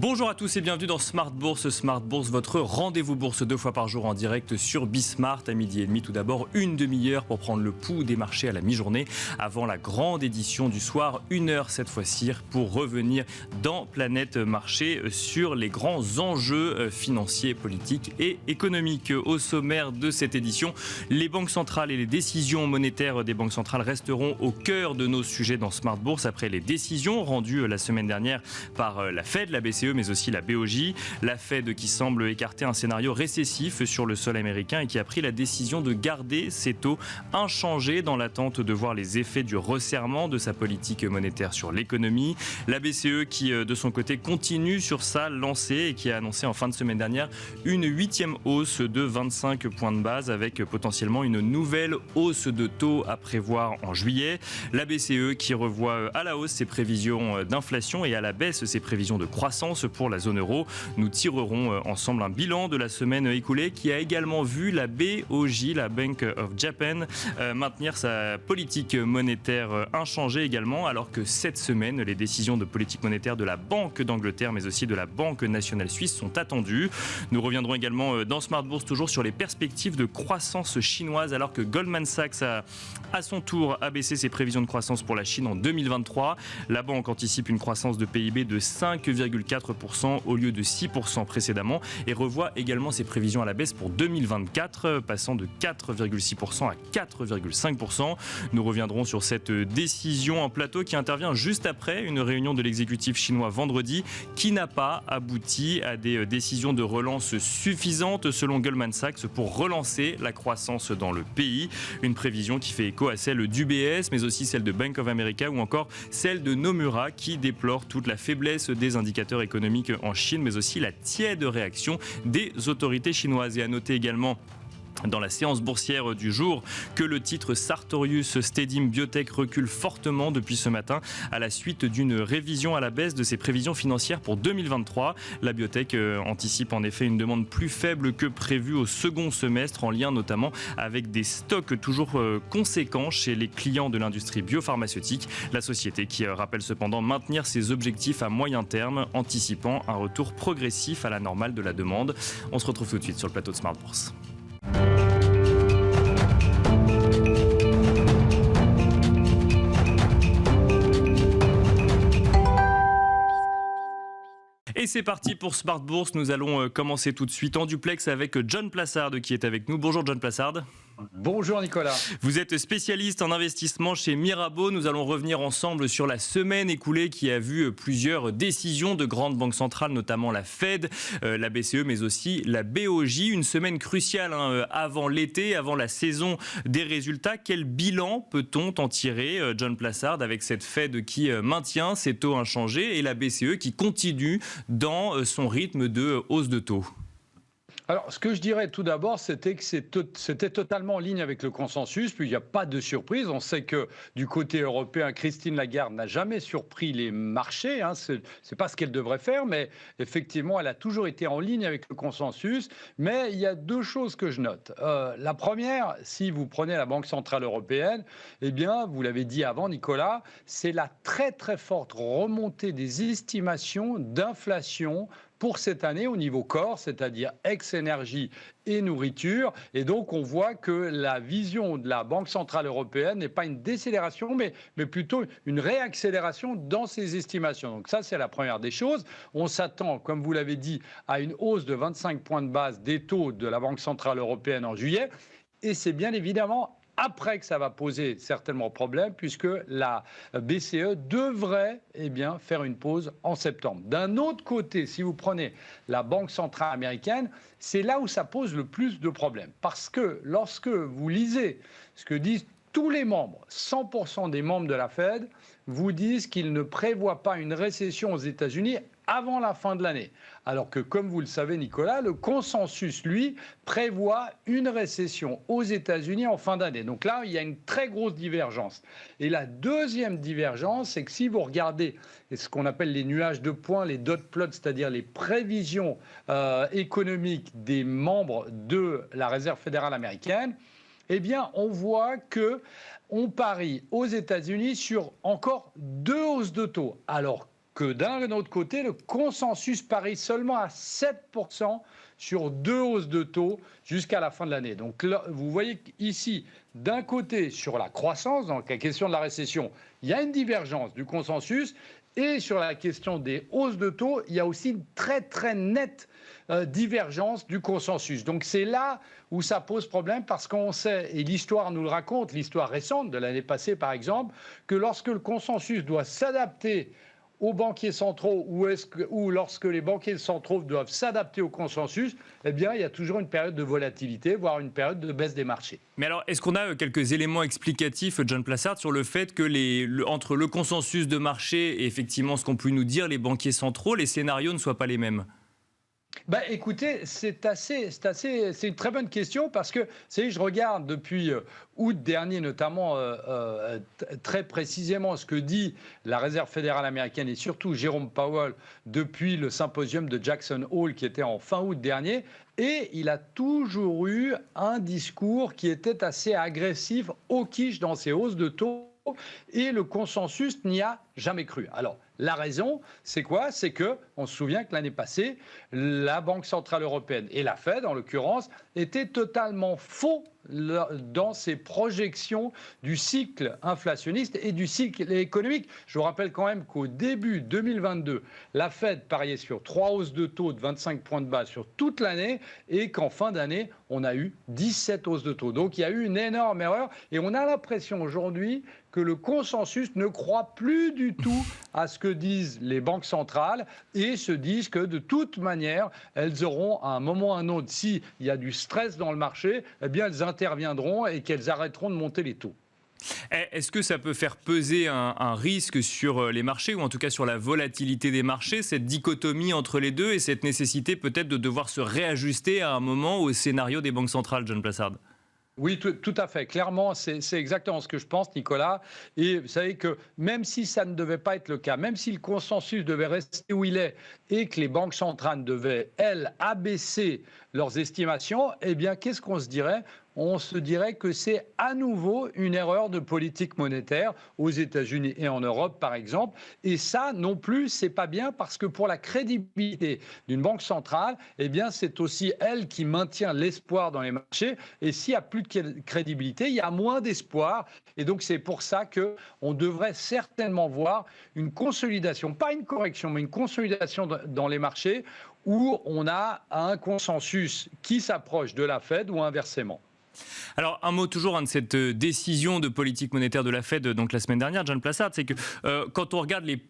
Bonjour à tous et bienvenue dans Smart Bourse. Smart Bourse, votre rendez-vous bourse 2 fois par jour en direct sur Bismart à midi et demi. Tout d'abord, une demi-heure pour prendre le pouls des marchés à la mi-journée avant la grande édition du soir. 1 heure cette fois-ci pour revenir dans Planète Marché sur les grands enjeux financiers, politiques et économiques. Au sommaire de cette édition, les banques centrales et les décisions monétaires des banques centrales resteront au cœur de nos sujets dans Smart Bourse après les décisions rendues la semaine dernière par la Fed, la BCE, mais aussi la BOJ. La Fed qui semble écarter un scénario récessif sur le sol américain et qui a pris la décision de garder ses taux inchangés dans l'attente de voir les effets du resserrement de sa politique monétaire sur l'économie. La BCE qui, de son côté, continue sur sa lancée et qui a annoncé en fin de semaine dernière une 8e hausse de 25 points de base avec potentiellement une nouvelle hausse de taux à prévoir en juillet. La BCE qui revoit à la hausse ses prévisions d'inflation et à la baisse ses prévisions de croissance pour la zone euro. Nous tirerons ensemble un bilan de la semaine écoulée qui a également vu la BOJ, la Bank of Japan, maintenir sa politique monétaire inchangée également, alors que cette semaine, les décisions de politique monétaire de la Banque d'Angleterre, mais aussi de la Banque nationale suisse sont attendues. Nous reviendrons également dans Smart Bourse toujours sur les perspectives de croissance chinoise, alors que Goldman Sachs a à son tour abaissé ses prévisions de croissance pour la Chine en 2023. La banque anticipe une croissance de PIB de 5,4% au lieu de 6% précédemment et revoit également ses prévisions à la baisse pour 2024, passant de 4,6% à 4,5%. Nous reviendrons sur cette décision en plateau qui intervient juste après une réunion de l'exécutif chinois vendredi qui n'a pas abouti à des décisions de relance suffisantes selon Goldman Sachs pour relancer la croissance dans le pays. Une prévision qui fait écho à celle d'UBS mais aussi celle de Bank of America ou encore celle de Nomura qui déplore toute la faiblesse des indicateurs économique en Chine, mais aussi la tiède réaction des autorités chinoises. Et à noter également dans la séance boursière du jour que le titre Sartorius Stedim Biotech recule fortement depuis ce matin à la suite d'une révision à la baisse de ses prévisions financières pour 2023. La biotech anticipe en effet une demande plus faible que prévue au second semestre en lien notamment avec des stocks toujours conséquents chez les clients de l'industrie biopharmaceutique. La société qui rappelle cependant maintenir ses objectifs à moyen terme, anticipant un retour progressif à la normale de la demande. On se retrouve tout de suite sur le plateau de Smart Bourse. Et c'est parti pour Smart Bourse. Nous allons commencer tout de suite en duplex avec John Plassard qui est avec nous. Bonjour John Plassard. Bonjour Nicolas. Vous êtes spécialiste en investissement chez Mirabaud. Nous allons revenir ensemble sur la semaine écoulée qui a vu plusieurs décisions de grandes banques centrales, notamment la Fed, la BCE, mais aussi la BOJ. Une semaine cruciale avant l'été, avant la saison des résultats. Quel bilan peut-on en tirer, John Plassard, avec cette Fed qui maintient ses taux inchangés et la BCE qui continue dans son rythme de hausse de taux? Alors, ce que je dirais tout d'abord, c'était que c'était totalement en ligne avec le consensus, puis il n'y a pas de surprise. On sait que du côté européen, Christine Lagarde n'a jamais surpris les marchés. C'est pas ce qu'elle devrait faire, mais effectivement, elle a toujours été en ligne avec le consensus. Mais il y a deux choses que je note. La première, si vous prenez la Banque centrale européenne, eh bien, vous l'avez dit avant, Nicolas, c'est la très très forte remontée des estimations d'inflation pour cette année au niveau corps, c'est-à-dire ex-énergie et nourriture. Et donc, on voit que la vision de la Banque centrale européenne n'est pas une décélération, mais plutôt une réaccélération dans ses estimations. Donc ça, c'est la première des choses. On s'attend, comme vous l'avez dit, à une hausse de 25 points de base des taux de la Banque centrale européenne en juillet. Et c'est bien évidemment après que ça va poser certainement problème, puisque la BCE devrait faire une pause en septembre. D'un autre côté, si vous prenez la Banque centrale américaine, c'est là où ça pose le plus de problèmes. Parce que lorsque vous lisez ce que disent tous les membres, 100% des membres de la Fed, vous disent qu'ils ne prévoient pas une récession aux États-Unis avant la fin de l'année. Alors que, comme vous le savez, Nicolas, le consensus, lui, prévoit une récession aux États-Unis en fin d'année. Donc là, il y a une très grosse divergence. Et la deuxième divergence, c'est que si vous regardez ce qu'on appelle les nuages de points, les dot plots, c'est-à-dire les prévisions économiques des membres de la Réserve fédérale américaine, eh bien, on voit qu'on parie aux États-Unis sur encore 2 hausses de taux. Alors que d'un autre côté, le consensus parie seulement à 7% sur 2 hausses de taux jusqu'à la fin de l'année. Donc là, vous voyez ici, d'un côté, sur la croissance, donc la question de la récession, il y a une divergence du consensus. Et sur la question des hausses de taux, il y a aussi une très très nette divergence du consensus. Donc c'est là où ça pose problème parce qu'on sait, et l'histoire nous le raconte, l'histoire récente de l'année passée par exemple, que lorsque le consensus doit s'adapter aux banquiers centraux ou lorsque les banquiers centraux doivent s'adapter au consensus, eh bien, il y a toujours une période de volatilité, voire une période de baisse des marchés. Mais alors, est-ce qu'on a quelques éléments explicatifs, John Plassard, sur le fait que entre le consensus de marché et effectivement ce qu'ont pu nous dire les banquiers centraux, les scénarios ne soient pas les mêmes ? Écoutez, c'est une très bonne question parce que, vous savez, je regarde depuis août dernier, notamment très précisément ce que dit la Réserve fédérale américaine et surtout Jérôme Powell depuis le symposium de Jackson Hole qui était en fin août dernier. Et il a toujours eu un discours qui était assez agressif, hawkish dans ses hausses de taux. Et le consensus n'y a jamais cru. Alors, la raison, c'est quoi? C'est que, on se souvient que l'année passée, la Banque centrale européenne et la Fed, en l'occurrence, étaient totalement faux dans ses projections du cycle inflationniste et du cycle économique. Je vous rappelle quand même qu'au début 2022, la Fed pariait sur 3 hausses de taux de 25 points de base sur toute l'année et qu'en fin d'année, on a eu 17 hausses de taux. Donc il y a eu une énorme erreur et on a l'impression aujourd'hui que le consensus ne croit plus du tout à ce que disent les banques centrales et se disent que de toute manière, elles auront à un moment ou à un autre, s'il y a du stress dans le marché, eh bien elles interviendront et qu'elles arrêteront de monter les taux. Est-ce que ça peut faire peser un risque sur les marchés ou en tout cas sur la volatilité des marchés, cette dichotomie entre les deux et cette nécessité peut-être de devoir se réajuster à un moment au scénario des banques centrales, John Plassard ? Oui, tout à fait. Clairement, c'est exactement ce que je pense, Nicolas. Et vous savez que même si ça ne devait pas être le cas, même si le consensus devait rester où il est et que les banques centrales devaient, elles, abaisser leurs estimations, eh bien, qu'est-ce qu'on se dirait ? On se dirait que c'est à nouveau une erreur de politique monétaire aux États-Unis et en Europe, par exemple. Et ça, non plus, c'est pas bien parce que pour la crédibilité d'une banque centrale, eh bien, c'est aussi elle qui maintient l'espoir dans les marchés. Et s'il n'y a plus de crédibilité, il y a moins d'espoir. Et donc, c'est pour ça qu'on devrait certainement voir une consolidation, pas une correction, mais une consolidation dans les marchés où on a un consensus qui s'approche de la Fed ou inversement. Alors, un mot toujours de cette décision de politique monétaire de la Fed donc la semaine dernière, John Plassard, c'est que quand on regarde les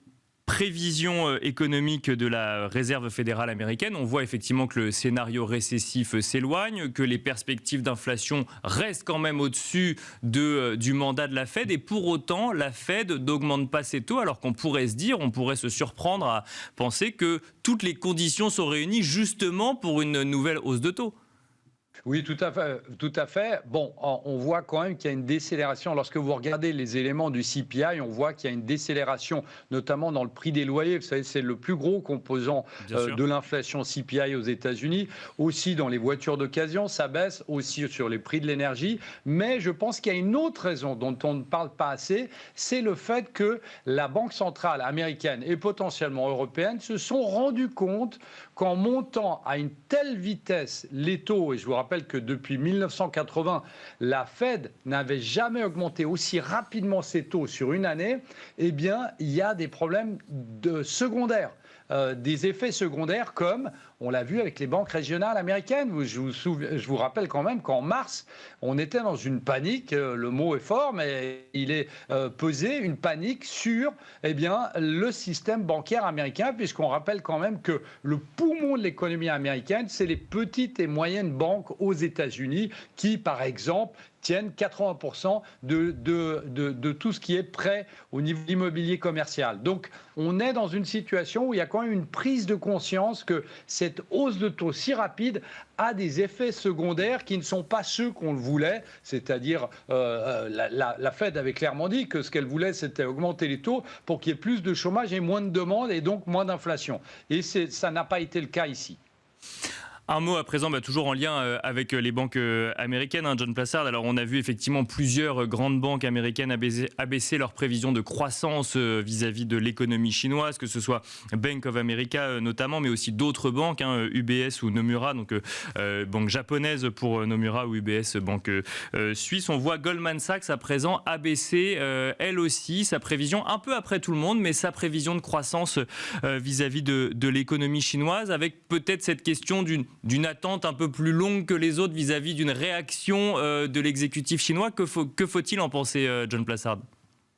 prévisions économiques de la Réserve fédérale américaine, on voit effectivement que le scénario récessif s'éloigne, que les perspectives d'inflation restent quand même au-dessus du mandat de la Fed et pour autant, la Fed n'augmente pas ses taux alors qu'on pourrait se surprendre à penser que toutes les conditions sont réunies justement pour une nouvelle hausse de taux. Oui, tout à fait, tout à fait. Bon, on voit quand même qu'il y a une décélération. Lorsque vous regardez les éléments du CPI, on voit qu'il y a une décélération, notamment dans le prix des loyers. Vous savez, c'est le plus gros composant de l'inflation CPI aux États-Unis. Aussi dans les voitures d'occasion, ça baisse. Aussi sur les prix de l'énergie. Mais je pense qu'il y a une autre raison dont on ne parle pas assez, c'est le fait que la Banque centrale américaine et potentiellement européenne se sont rendus compte qu'en montant à une telle vitesse les taux, et je vous rappelle que depuis 1980, la Fed n'avait jamais augmenté aussi rapidement ses taux sur une année, eh bien, il y a des problèmes secondaires. Des effets secondaires comme on l'a vu avec les banques régionales américaines. Je vous rappelle quand même qu'en mars, on était dans une panique, le mot est fort, mais il est pesé, une panique sur le système bancaire américain, puisqu'on rappelle quand même que le poumon de l'économie américaine, c'est les petites et moyennes banques aux États-Unis qui, par exemple, tiennent 80% de tout ce qui est prêt au niveau de l'immobilier commercial. Donc, on est dans une situation où il y a quand même une prise de conscience que cette hausse de taux si rapide a des effets secondaires qui ne sont pas ceux qu'on le voulait, c'est-à-dire la Fed avait clairement dit que ce qu'elle voulait, c'était augmenter les taux pour qu'il y ait plus de chômage et moins de demande et donc moins d'inflation. Et ça n'a pas été le cas ici. Un mot à présent, toujours en lien avec les banques américaines, hein, John Plassard. Alors on a vu effectivement plusieurs grandes banques américaines abaisser leurs prévisions de croissance vis-à-vis de l'économie chinoise, que ce soit Bank of America notamment, mais aussi d'autres banques, hein, UBS ou Nomura, donc banque japonaise pour Nomura ou UBS, banque suisse. On voit Goldman Sachs à présent abaisser elle aussi sa prévision, un peu après tout le monde, mais sa prévision de croissance vis-à-vis de l'économie chinoise, avec peut-être cette question d'une attente un peu plus longue que les autres vis-à-vis d'une réaction de l'exécutif chinois. Que faut-il en penser, John Plassard ?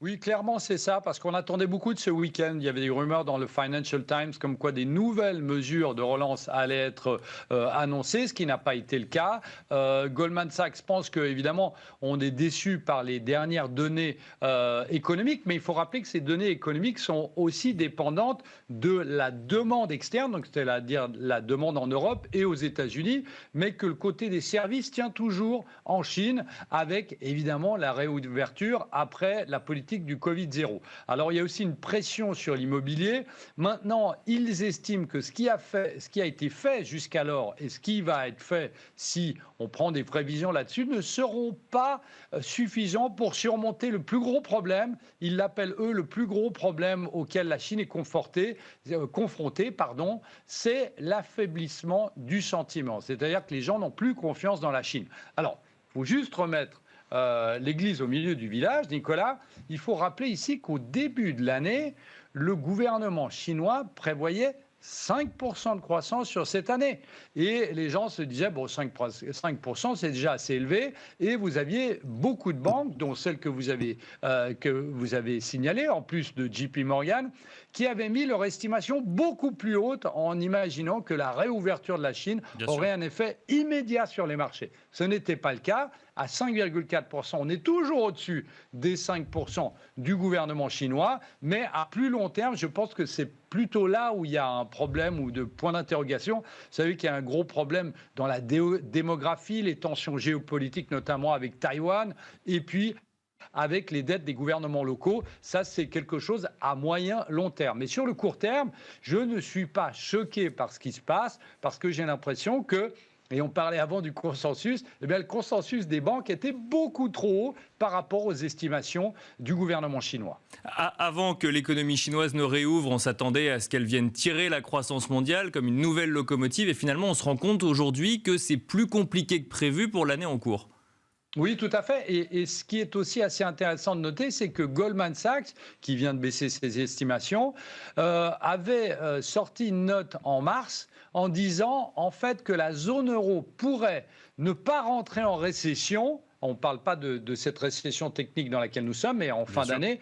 Oui, clairement, c'est ça, parce qu'on attendait beaucoup de ce week-end. Il y avait des rumeurs dans le Financial Times comme quoi des nouvelles mesures de relance allaient être annoncées, ce qui n'a pas été le cas. Goldman Sachs pense qu'évidemment, on est déçu par les dernières données économiques, mais il faut rappeler que ces données économiques sont aussi dépendantes de la demande externe, donc c'est-à-dire la demande en Europe et aux États-Unis, mais que le côté des services tient toujours en Chine, avec évidemment la réouverture après la politique du Covid-0. Alors, il y a aussi une pression sur l'immobilier. Maintenant, ils estiment que ce qui a été fait jusqu'alors et ce qui va être fait si on prend des prévisions là-dessus ne seront pas suffisants pour surmonter le plus gros problème. Ils l'appellent, eux, le plus gros problème auquel la Chine est confrontée, c'est l'affaiblissement du sentiment. C'est-à-dire que les gens n'ont plus confiance dans la Chine. Alors, il faut juste remettre l'église au milieu du village, Nicolas. Il faut rappeler ici qu'au début de l'année, le gouvernement chinois prévoyait 5% de croissance sur cette année. Et les gens se disaient, 5% c'est déjà assez élevé. Et vous aviez beaucoup de banques, dont celle que vous avez signalée, en plus de JP Morgan, qui avaient mis leur estimation beaucoup plus haute en imaginant que la réouverture de la Chine aurait un effet immédiat sur les marchés. Ce n'était pas le cas. À 5,4%, on est toujours au-dessus des 5% du gouvernement chinois, mais à plus long terme, je pense que c'est plutôt là où il y a un problème ou de point d'interrogation. Vous savez qu'il y a un gros problème dans la démographie, les tensions géopolitiques, notamment avec Taïwan, et puis avec les dettes des gouvernements locaux. Ça, c'est quelque chose à moyen, long terme. Mais sur le court terme, je ne suis pas choqué par ce qui se passe, parce que j'ai l'impression que, et on parlait avant du consensus, le consensus des banques était beaucoup trop haut par rapport aux estimations du gouvernement chinois. Avant que l'économie chinoise ne réouvre, on s'attendait à ce qu'elle vienne tirer la croissance mondiale comme une nouvelle locomotive. Et finalement, on se rend compte aujourd'hui que c'est plus compliqué que prévu pour l'année en cours. Oui, tout à fait. Et ce qui est aussi assez intéressant de noter, c'est que Goldman Sachs, qui vient de baisser ses estimations, avait sorti une note en mars en disant en fait que la zone euro pourrait ne pas rentrer en récession. On ne parle pas de cette récession technique dans laquelle nous sommes, mais en fin d'année,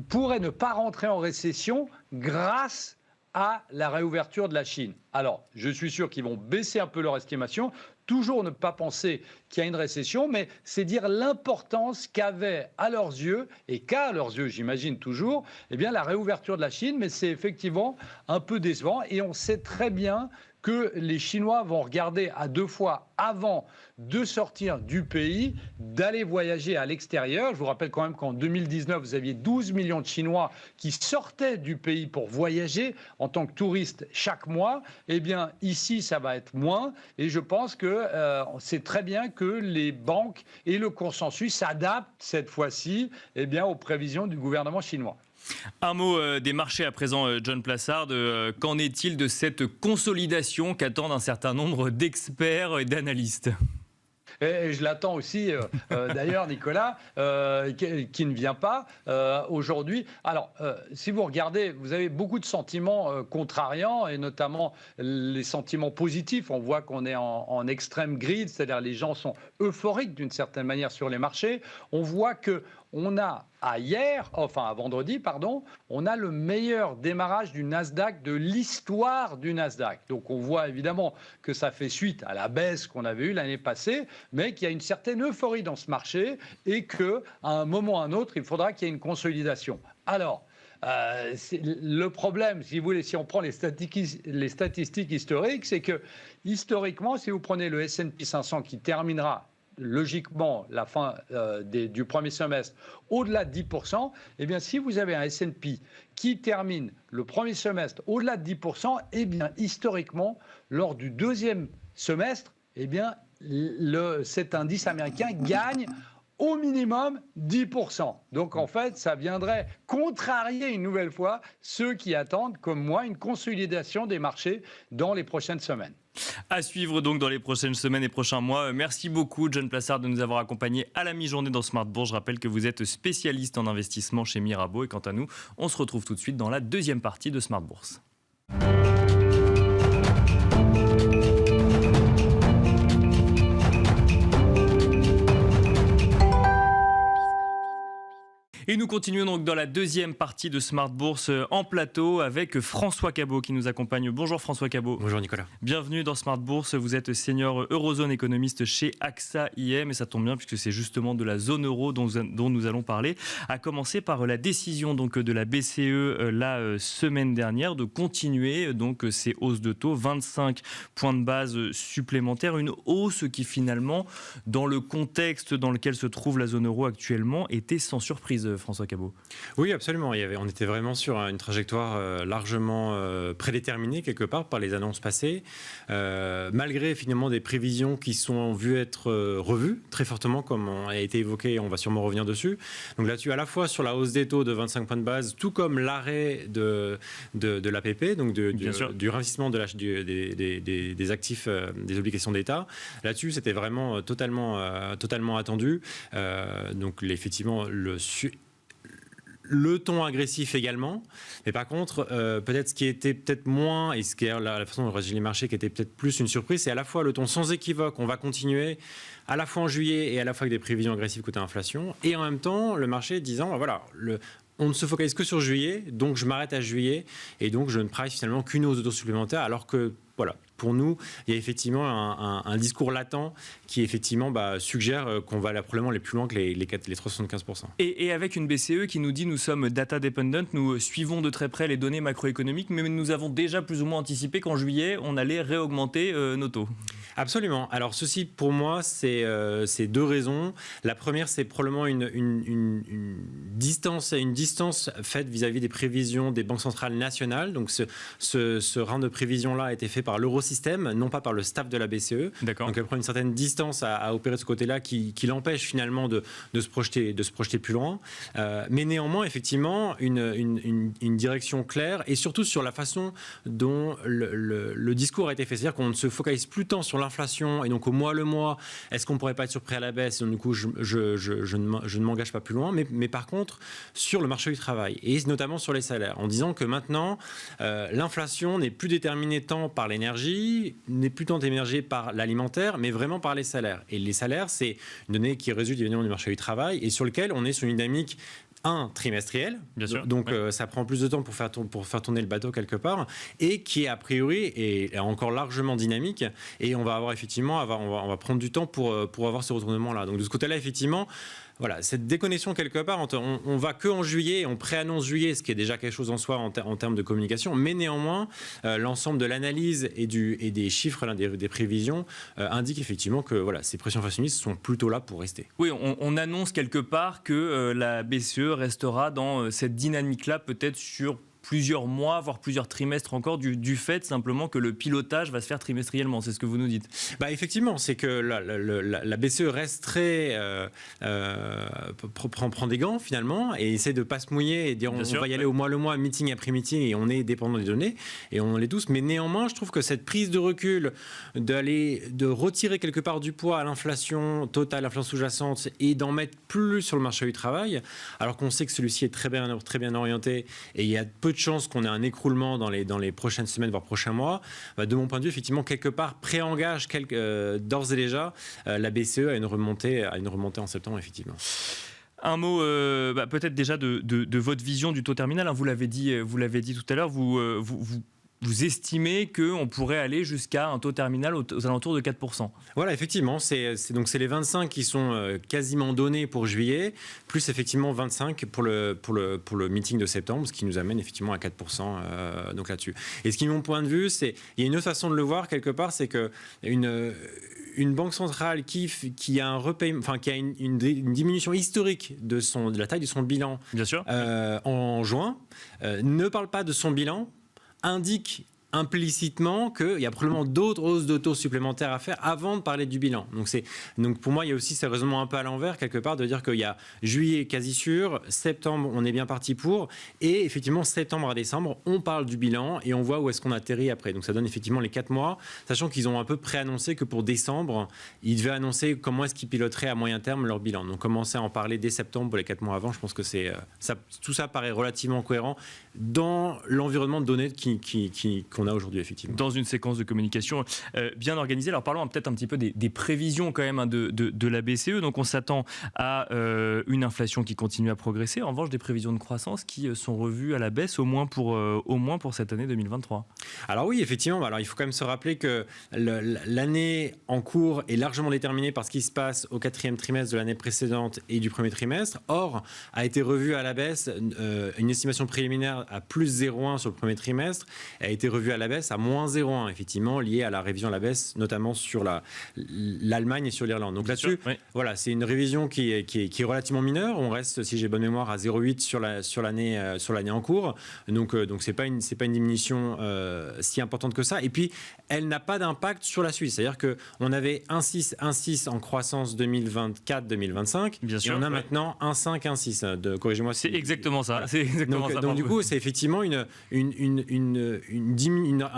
pourrait ne pas rentrer en récession grâce à la réouverture de la Chine. Alors, je suis sûr qu'ils vont baisser un peu leur estimation, toujours ne pas penser qu'il y a une récession, mais c'est dire l'importance qu'avait à leurs yeux, et qu'a à leurs yeux, j'imagine toujours, la réouverture de la Chine, mais c'est effectivement un peu décevant, et on sait très bien que les Chinois vont regarder à deux fois avant de sortir du pays, d'aller voyager à l'extérieur. Je vous rappelle quand même qu'en 2019, vous aviez 12 millions de Chinois qui sortaient du pays pour voyager en tant que touristes chaque mois. Ici, ça va être moins. Et je pense que c'est très bien que les banques et le consensus s'adaptent cette fois-ci aux prévisions du gouvernement chinois. Un mot des marchés à présent, John Plassard. Qu'en est-il de cette consolidation qu'attendent un certain nombre d'experts et d'analystes ? Et je l'attends aussi, d'ailleurs, Nicolas, qui ne vient pas aujourd'hui. Alors, si vous regardez, vous avez beaucoup de sentiments contrariants, et notamment les sentiments positifs. On voit qu'on est en extrême grid, c'est-à-dire les gens sont euphoriques d'une certaine manière sur les marchés. On voit que on a à vendredi, on a le meilleur démarrage du Nasdaq de l'histoire du Nasdaq. Donc on voit évidemment que ça fait suite à la baisse qu'on avait eue l'année passée, mais qu'il y a une certaine euphorie dans ce marché et qu'à un moment ou à un autre, il faudra qu'il y ait une consolidation. Alors, le problème, si vous voulez, si on prend les statistiques historiques, c'est que historiquement, si vous prenez le S&P 500 qui terminera logiquement la fin du premier semestre au-delà de 10%, si vous avez un S&P qui termine le premier semestre au-delà de 10%, historiquement, lors du deuxième semestre, eh bien, cet indice américain gagne au minimum 10%. Donc en fait, ça viendrait contrarier une nouvelle fois ceux qui attendent, comme moi, une consolidation des marchés dans les prochaines semaines. À suivre donc dans les prochaines semaines et prochains mois. Merci beaucoup John Plassard de nous avoir accompagnés à la mi-journée dans Smart Bourse. Je rappelle que vous êtes spécialiste en investissement chez Mirabeau. Et quant à nous, on se retrouve tout de suite dans la deuxième partie de Smart Bourse. Et nous continuons donc dans la deuxième partie de Smart Bourse en plateau avec François Cabot qui nous accompagne. Bonjour François Cabot. Bonjour Nicolas. Bienvenue dans Smart Bourse. Vous êtes senior Eurozone économiste chez AXA IM et ça tombe bien puisque c'est justement de la zone euro dont nous allons parler. À commencer par la décision donc de la BCE la semaine dernière de continuer donc ces hausses de taux, 25 points de base supplémentaires, une hausse qui finalement dans le contexte dans lequel se trouve la zone euro actuellement était sans surprise. François Cabot. Oui, absolument. On était vraiment sur une trajectoire largement prédéterminée quelque part par les annonces passées, malgré finalement des prévisions qui sont vues être revues très fortement, comme a été évoqué, on va sûrement revenir dessus. Donc là-dessus, à la fois sur la hausse des taux de 25 points de base, tout comme l'arrêt de l'APP, donc du réinvestissement des actifs, des obligations d'État. Là-dessus, c'était vraiment totalement attendu. Donc effectivement, le ton agressif également, mais par contre, peut-être ce qui était peut-être moins, et ce qui est la façon dont réagissent les marchés qui était peut-être plus une surprise, c'est à la fois le ton sans équivoque, on va continuer, à la fois en juillet et à la fois avec des prévisions agressives côté inflation, et en même temps, le marché disant, voilà, on ne se focalise que sur juillet, donc je m'arrête à juillet, et donc je ne price finalement qu'une hausse de taux supplémentaire, alors que, voilà, pour nous, il y a effectivement un discours latent qui effectivement suggère qu'on va aller probablement aller plus loin que les 3,75%. Et avec une BCE qui nous dit nous sommes data dependent, nous suivons de très près les données macroéconomiques, mais nous avons déjà plus ou moins anticipé qu'en juillet, on allait réaugmenter nos taux. Absolument. Alors ceci, pour moi, c'est deux raisons. La première, c'est probablement une distance faite vis-à-vis des prévisions des banques centrales nationales. Donc ce round de prévision-là a été fait par l'Eurosystème, non pas par le staff de la BCE. D'accord. Donc elle prend une certaine distance à opérer de ce côté-là qui l'empêche finalement de se projeter plus loin. Mais néanmoins, effectivement, une direction claire et surtout sur la façon dont le discours a été fait. C'est-à-dire qu'on ne se focalise plus tant sur l'inflation et donc au mois le mois, est-ce qu'on ne pourrait pas être surpris à la baisse? Et donc, du coup, je ne m'engage pas plus loin. Mais par contre, sur le marché du travail et notamment sur les salaires, en disant que maintenant, l'inflation n'est plus déterminée tant par l'énergie, n'est plus tant émergée par l'alimentaire, mais vraiment par les salaires. Et les salaires, c'est une donnée qui résulte évidemment du marché du travail et sur lequel on est sur une dynamique trimestriel, bien sûr, donc ça prend plus de temps pour faire tourner le bateau quelque part, et qui a priori est encore largement dynamique, et on va avoir effectivement, on va prendre du temps pour avoir ce retournement-là. Donc de ce côté-là, effectivement, voilà, cette déconnexion quelque part, on va que en juillet, on préannonce juillet, ce qui est déjà quelque chose en soi en termes de communication, mais néanmoins, l'ensemble de l'analyse et des chiffres, des prévisions, indique effectivement que voilà, ces pressions inflationnistes sont plutôt là pour rester. Oui, on annonce quelque part que la BCE restera dans cette dynamique-là, peut-être sur plusieurs mois, voire plusieurs trimestres encore, du fait simplement que le pilotage va se faire trimestriellement. C'est ce que vous nous dites. Effectivement, c'est que la BCE reste très... prend des gants finalement et essaie de ne pas se mouiller et dire on va y aller au mois le mois, meeting après meeting, et on est dépendant des données et on l'est tous. Mais néanmoins, je trouve que cette prise de recul, de retirer quelque part du poids à l'inflation totale, l'inflation sous-jacente, et d'en mettre plus sur le marché du travail, alors qu'on sait que celui-ci est très bien orienté et il y a peu de chances qu'on ait un écroulement dans les prochaines semaines, voire prochains mois, de mon point de vue, effectivement, quelque part, préengage d'ores et déjà la BCE à une remontée en septembre, effectivement. Un mot peut-être déjà de votre vision du taux terminal. Vous l'avez dit tout à l'heure, vous estimez qu'on pourrait aller jusqu'à un taux terminal aux alentours de 4%. Voilà, effectivement, c'est les 25 qui sont quasiment donnés pour juillet, plus effectivement 25 pour le meeting de septembre, ce qui nous amène effectivement à 4% donc là-dessus. Et ce qui est mon point de vue, il y a une autre façon de le voir quelque part, c'est que une banque centrale qui a un repaiement, enfin qui a une diminution historique de la taille de son bilan, bien sûr, en juin, ne parle pas de son bilan, indique implicitement qu'il y a probablement d'autres hausses de taux supplémentaires à faire avant de parler du bilan. Donc pour moi, il y a aussi ce raisonnement un peu à l'envers, quelque part, de dire qu'il y a juillet quasi sûr, septembre, on est bien parti pour, et effectivement, septembre à décembre, on parle du bilan et on voit où est-ce qu'on atterrit après. Donc ça donne effectivement les 4 mois, sachant qu'ils ont un peu préannoncé que pour décembre, ils devaient annoncer comment est-ce qu'ils piloteraient à moyen terme leur bilan. Donc commencer à en parler dès septembre pour les 4 mois avant, je pense que tout ça paraît relativement cohérent dans l'environnement de données qu'on a aujourd'hui, effectivement. Dans une séquence de communication bien organisée. Alors parlons peut-être un petit peu des prévisions quand même de la BCE. Donc on s'attend à une inflation qui continue à progresser. En revanche, des prévisions de croissance qui sont revues à la baisse, au moins pour cette année 2023. Alors oui, effectivement. Alors il faut quand même se rappeler que l'année en cours est largement déterminée par ce qui se passe au 4e trimestre de l'année précédente et du premier trimestre. Or, a été revue à la baisse une estimation préliminaire à plus 0,1 sur le premier trimestre, a été revue à la baisse à moins 0,1, effectivement, liée à la révision à la baisse, notamment sur l'Allemagne et sur l'Irlande. Donc là-dessus, oui. Voilà, c'est une révision qui est relativement mineure. On reste, si j'ai bonne mémoire, à 0,8 sur l'année en cours. Donc c'est pas une diminution si importante que ça. Et puis, elle n'a pas d'impact sur la suite. C'est-à-dire qu'on avait 1,6 en croissance 2024-2025, et on a maintenant 1,5, 1,6. Corrigez-moi. C'est exactement ça. Donc du coup, c'est effectivement un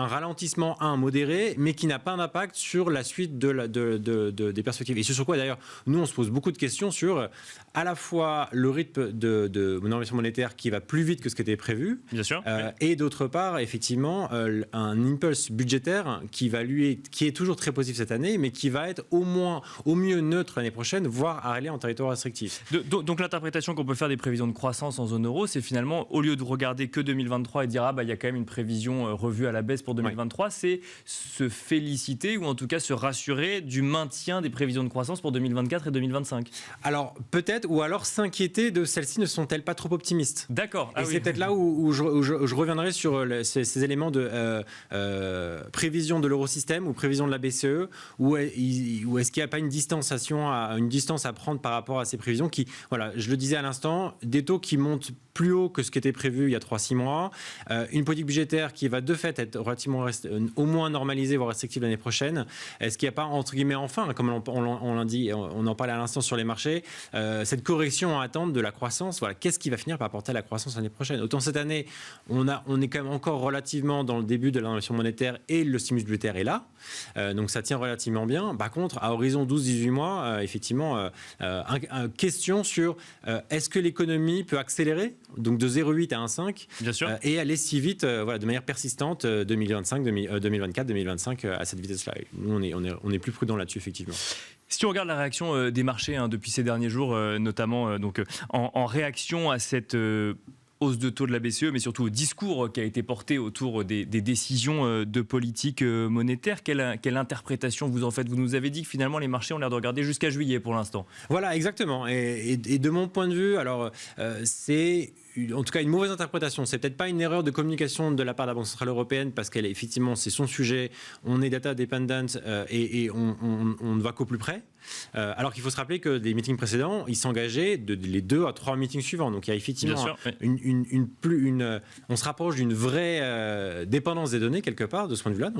ralentissement modéré, mais qui n'a pas d'impact sur la suite des perspectives. Et sur quoi d'ailleurs, nous on se pose beaucoup de questions sur à la fois le rythme de normalisation monétaire qui va plus vite que ce qui était prévu, bien sûr, et d'autre part effectivement un impulse budgétaire qui est toujours très positif cette année, mais qui va être au mieux neutre l'année prochaine, voire aller en territoire restrictif. Donc l'interprétation qu'on peut faire des prévisions de croissance en zone euro, c'est finalement, au lieu de regarder que 2023 et dire il y a quand même une prévision revue à la baisse pour 2023, c'est se féliciter ou en tout cas se rassurer du maintien des prévisions de croissance pour 2024 et 2025. Alors peut-être, ou alors s'inquiéter de celles-ci ne sont-elles pas trop optimistes. D'accord. Et c'est peut-être là où je reviendrai sur ces éléments de prévision de l'eurosystème ou prévision de la BCE, où est-ce qu'il n'y a pas une distance à prendre par rapport à ces prévisions qui, voilà, je le disais à l'instant, des taux qui montent plus haut que ce qui était prévu il y a 3-6 mois, une politique budgétaire qui va de fait être relativement au moins normalisée, voire restrictive l'année prochaine. Est-ce qu'il n'y a pas, entre guillemets, enfin, comme on l'a dit, on en parlait à l'instant sur les marchés, cette correction à attendre de la croissance, voilà, qu'est-ce qui va finir par apporter la croissance l'année prochaine? Autant cette année, on est quand même encore relativement dans le début de la normalisation monétaire et le stimulus budgétaire est là, donc ça tient relativement bien. Par contre, à horizon 12-18 mois, effectivement, question sur est-ce que l'économie peut accélérer, donc de 0,8 à 1,5, bien sûr, et aller si vite, voilà, de manière persistante, 2024, 2025 à cette vitesse-là. Nous, on est plus prudent là-dessus, effectivement. Si on regarde la réaction des marchés depuis ces derniers jours, notamment en réaction à cette hausse de taux de la BCE, mais surtout au discours qui a été porté autour des décisions de politique monétaire, quelle interprétation vous en faites? Vous nous avez dit que finalement les marchés ont l'air de regarder jusqu'à juillet pour l'instant. Voilà, exactement. Et de mon point de vue, alors c'est en tout cas une mauvaise interprétation. C'est peut-être pas une erreur de communication de la part de la Banque Centrale Européenne, parce qu'elle effectivement c'est son sujet, on est data dependent et on ne va qu'au plus près. Alors qu'il faut se rappeler que des meetings précédents, ils s'engageaient les 2 à 3 meetings suivants. Donc il y a effectivement on se rapproche d'une vraie dépendance des données quelque part de ce point de vue-là.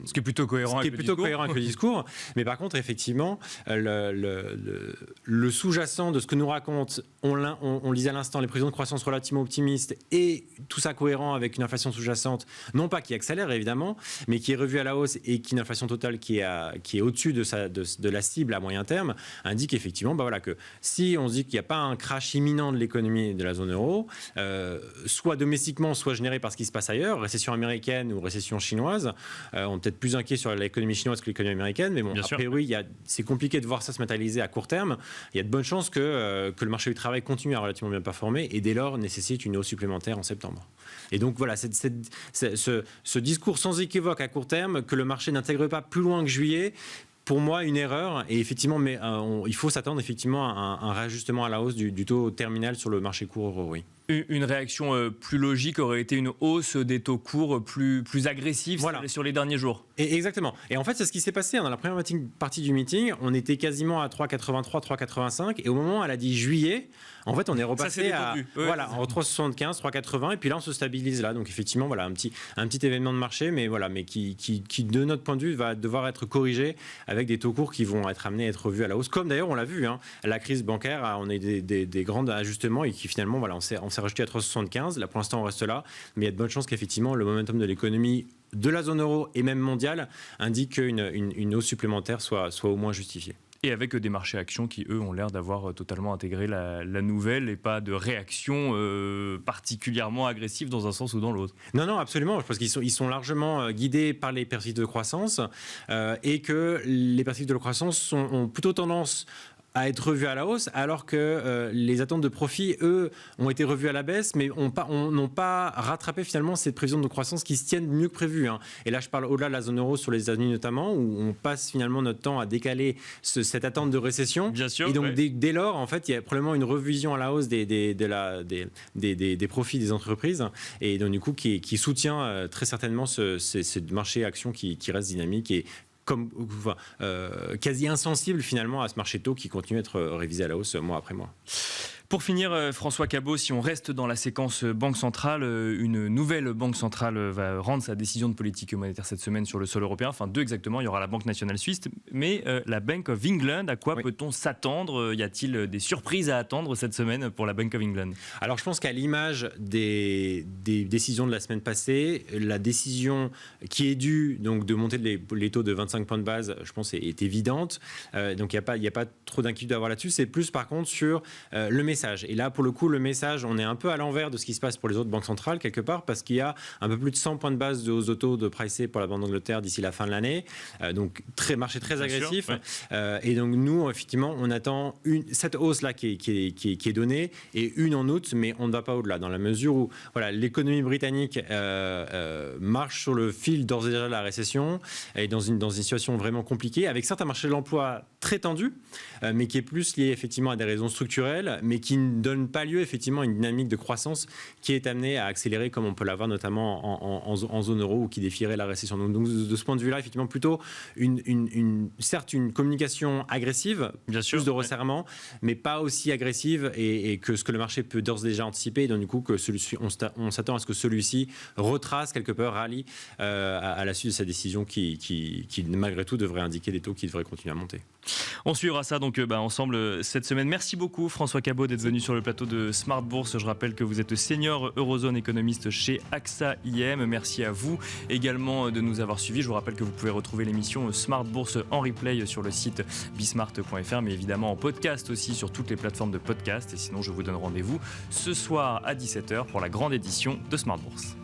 Ce qui est plutôt cohérent avec le discours. Mais par contre, effectivement, le sous-jacent de ce que nous raconte, on le disait à l'instant, les prévisions de croissance relativement optimistes et tout ça cohérent avec une inflation sous-jacente, non pas qui accélère évidemment, mais qui est revue à la hausse et qui une inflation totale qui est au-dessus de la cible à moyen terme, indique effectivement que si on se dit qu'il n'y a pas un crash imminent de l'économie de la zone euro, soit domestiquement, soit généré par ce qui se passe ailleurs, récession américaine ou récession chinoise, on est peut-être plus inquiet sur l'économie chinoise que l'économie américaine, mais bon, a priori, c'est compliqué de voir ça se matérialiser à court terme. Il y a de bonnes chances que le marché du travail continue à relativement bien performer et dès lors nécessite une hausse supplémentaire en septembre. Et donc voilà, ce discours sans équivoque à court terme, que le marché n'intègre pas plus loin que juillet, pour moi, une erreur. Et effectivement, il faut s'attendre effectivement à un réajustement à la hausse du taux terminal sur le marché court euro, oui. Une réaction plus logique aurait été une hausse des taux courts plus agressive sur les derniers jours. Exactement. Et en fait, c'est ce qui s'est passé dans la première partie du meeting. On était quasiment à 3,83, 3,85. Et au moment où elle a dit juillet, en fait, on est repassé en 3,75, 3,80. Et puis là, on se stabilise là. Donc effectivement, voilà, un petit événement de marché, mais qui, de notre point de vue, va devoir être corrigé avec des taux courts qui vont être amenés à être revus à la hausse. Comme d'ailleurs, on l'a vu, la crise bancaire, on a eu des grands ajustements et qui finalement, on s'est rajouté à 3,75. Là, pour l'instant, on reste là. Mais il y a de bonnes chances qu'effectivement, le momentum de l'économie de la zone euro et même mondiale indique qu'une hausse supplémentaire soit au moins justifiée. Et avec des marchés actions qui, eux, ont l'air d'avoir totalement intégré la nouvelle et pas de réaction particulièrement agressive dans un sens ou dans l'autre. Non, absolument. Je pense qu'ils sont largement guidés par les perspectives de croissance et que les perspectives de croissance ont plutôt tendance à être revus à la hausse, alors que les attentes de profit, eux, ont été revues à la baisse, mais n'ont pas rattrapé finalement cette prévision de croissance qui se tiennent mieux que prévu. Et là, je parle au-delà de la zone euro, sur les États-Unis notamment, où on passe finalement notre temps à décaler cette attente de récession. Bien sûr. Et donc, dès lors, en fait, il y a probablement une revision à la hausse des profits des entreprises, et donc du coup, qui soutient très certainement ce marché action qui reste dynamique et quasi insensible finalement à ce marché taux qui continue à être révisé à la hausse mois après mois. Pour finir, François Cabot, si on reste dans la séquence banque centrale, une nouvelle banque centrale va rendre sa décision de politique monétaire cette semaine sur le sol européen. Enfin, deux exactement. Il y aura la Banque nationale suisse, mais la Bank of England. À quoi peut-on s'attendre ? Y a-t-il des surprises à attendre cette semaine pour la Bank of England ? Alors, je pense qu'à l'image des décisions de la semaine passée, la décision qui est due donc de monter les taux de 25 points de base, je pense, est évidente. Donc, il n'y a pas trop d'inquiétude à avoir là-dessus. C'est plus, par contre, sur le message. Et là, pour le coup, le message, on est un peu à l'envers de ce qui se passe pour les autres banques centrales, quelque part, parce qu'il y a un peu plus de 100 points de base de hausse de taux de pricé pour la Banque d'Angleterre d'ici la fin de l'année. Donc, marché très agressif. Et donc, nous, effectivement, on attend cette hausse-là qui est donnée et une en août, mais on ne va pas au-delà, dans la mesure où l'économie britannique marche sur le fil d'ores et déjà de la récession et dans une situation vraiment compliquée, avec certains marchés de l'emploi très tendus, mais qui est plus lié effectivement à des raisons structurelles, mais qui ne donne pas lieu effectivement à une dynamique de croissance qui est amenée à accélérer comme on peut l'avoir notamment en zone euro ou qui défierait la récession. Donc de ce point de vue-là, effectivement, plutôt certes une communication agressive, bien sûr, plus de resserrement, mais pas aussi agressive et que ce que le marché peut d'ores et déjà anticiper. Et donc du coup, on s'attend à ce que celui-ci retrace quelque peu, rallie à la suite de sa décision qui malgré tout devrait indiquer des taux qui devraient continuer à monter. On suivra ça donc ensemble cette semaine. Merci beaucoup François Cabot d'être venu sur le plateau de Smart Bourse. Je rappelle que vous êtes senior Eurozone économiste chez AXA IM. Merci à vous également de nous avoir suivis. Je vous rappelle que vous pouvez retrouver l'émission Smart Bourse en replay sur le site bismart.fr, mais évidemment en podcast aussi sur toutes les plateformes de podcast. Et sinon, je vous donne rendez-vous ce soir à 17h pour la grande édition de Smart Bourse.